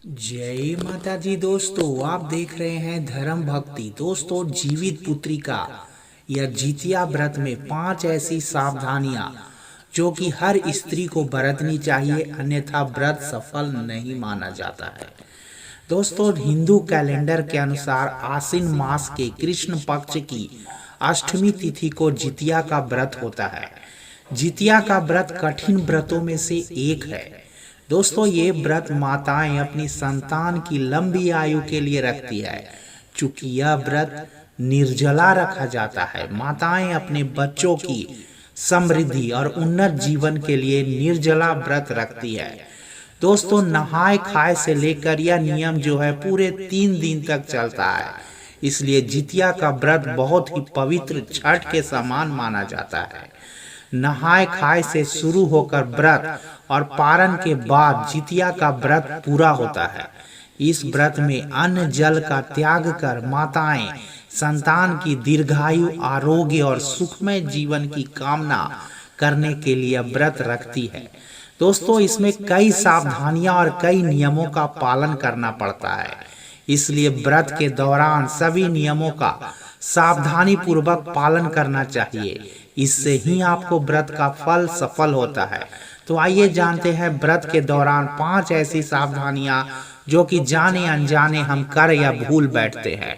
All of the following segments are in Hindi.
जय माता जी। दोस्तों, आप देख रहे हैं धर्म भक्ति। दोस्तों, जीवित पुत्रिका या जितिया व्रत में 5 ऐसी सावधानियां जो कि हर स्त्री को बरतनी चाहिए, अन्यथा व्रत सफल नहीं माना जाता है। दोस्तों, हिंदू कैलेंडर के अनुसार आश्विन मास के कृष्ण पक्ष की अष्टमी तिथि को जितिया का व्रत होता है। जितिया का व्रत कठिन व्रतों में से एक है। दोस्तों, ये व्रत माताएं अपनी संतान की लंबी आयु के लिए रखती है। चूंकि यह व्रत निर्जला रखा जाता है, माताएं अपने बच्चों की समृद्धि और उन्नत जीवन के लिए निर्जला व्रत रखती है। दोस्तों, नहाय खाए से लेकर यह नियम जो है पूरे 3 दिन तक चलता है। इसलिए जितिया का व्रत बहुत ही पवित्र छठ के समान माना जाता है। नहाय खाए से शुरू होकर व्रत और पारण के बाद जितिया का व्रत पूरा होता है। इस व्रत में अन्न जल का त्याग कर माताएं संतान की दीर्घायु, आरोग्य और सुखमय जीवन की कामना करने के लिए व्रत रखती है। दोस्तों, इसमें कई सावधानियां और कई नियमों का पालन करना पड़ता है। इसलिए व्रत के दौरान सभी नियमों का सावधानी पूर्वक पालन करना चाहिए। इससे ही आपको व्रत का फल सफल होता है। तो आइए जानते हैं व्रत के दौरान 5 ऐसी सावधानियां जो कि जाने अनजाने हम कर या भूल बैठते हैं।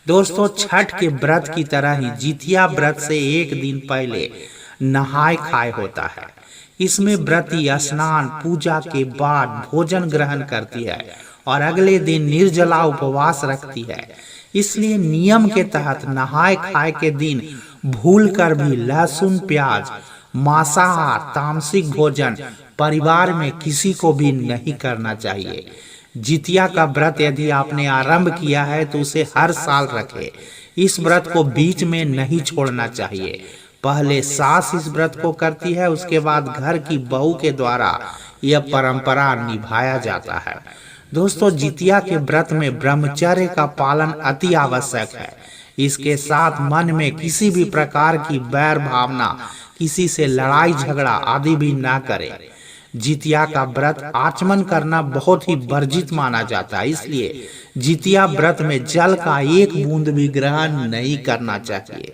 दोस्तों, छठ के व्रत की तरह ही जितिया व्रत से एक दिन पहले नहाय खाए होता है। इसमें व्रती स्नान पूजा के बाद भोजन ग्रहण करती है और अगले दिन निर्जला उपवास रखती है। इसलिए नियम के तहत नहाय खाए के दिन भूल कर भी लहसुन, प्याज, मांसाहार, तामसिक भोजन परिवार में किसी को भी नहीं करना चाहिए। जितिया का व्रत यदि आपने आरंभ किया है तो उसे हर साल रखें। इस व्रत को बीच में नहीं छोड़ना चाहिए। पहले सास इस व्रत को करती है, उसके बाद घर की बहू के द्वारा यह परंपरा निभाया जाता है। दोस्तों, जितिया के व्रत में ब्रह्मचर्य का पालन अति आवश्यक है। इसके साथ मन में किसी भी प्रकार की बैर भावना, किसी से लड़ाई झगड़ा आदि भी ना करें। जितिया का व्रत आचमन करना बहुत ही वर्जित माना जाता है। इसलिए जितिया व्रत में जल का एक बूंद भी ग्रहण नहीं करना चाहिए।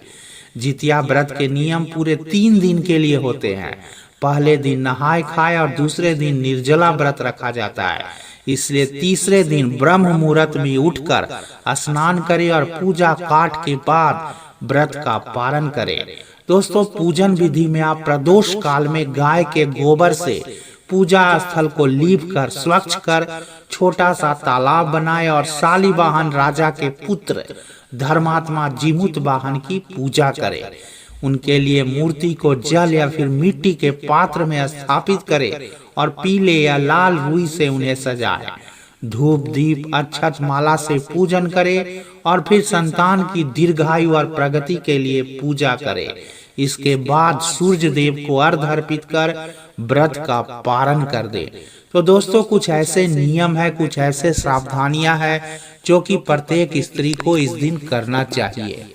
जितिया व्रत के नियम पूरे 3 दिन के लिए होते हैं। पहले दिन नहाय खाए और दूसरे दिन निर्जला व्रत रखा जाता है। इसलिए तीसरे दिन ब्रह्म मुहूर्त में उठकर स्नान करें और पूजा पाठ के बाद व्रत का पारण करें। दोस्तों, पूजन विधि में आप प्रदोष काल में गाय के गोबर से पूजा स्थल को लीप कर स्वच्छ कर छोटा सा तालाब बनाए और शालिवाहन राजा के पुत्र धर्मात्मा जीमूत वाहन की पूजा करें। उनके लिए मूर्ति को जल या फिर मिट्टी के पात्र में स्थापित करें और पीले या लाल रुई से उन्हें सजाएं। धूप दीप अक्षत माला से पूजन करें और फिर संतान की दीर्घायु और प्रगति के लिए पूजा करें। इसके बाद सूर्य देव को अर्घ्य अर्पित कर व्रत का पारण कर दें। तो दोस्तों, कुछ ऐसे नियम है, कुछ ऐसे सावधानियां हैं जो कि प्रत्येक स्त्री को इस दिन करना चाहिए।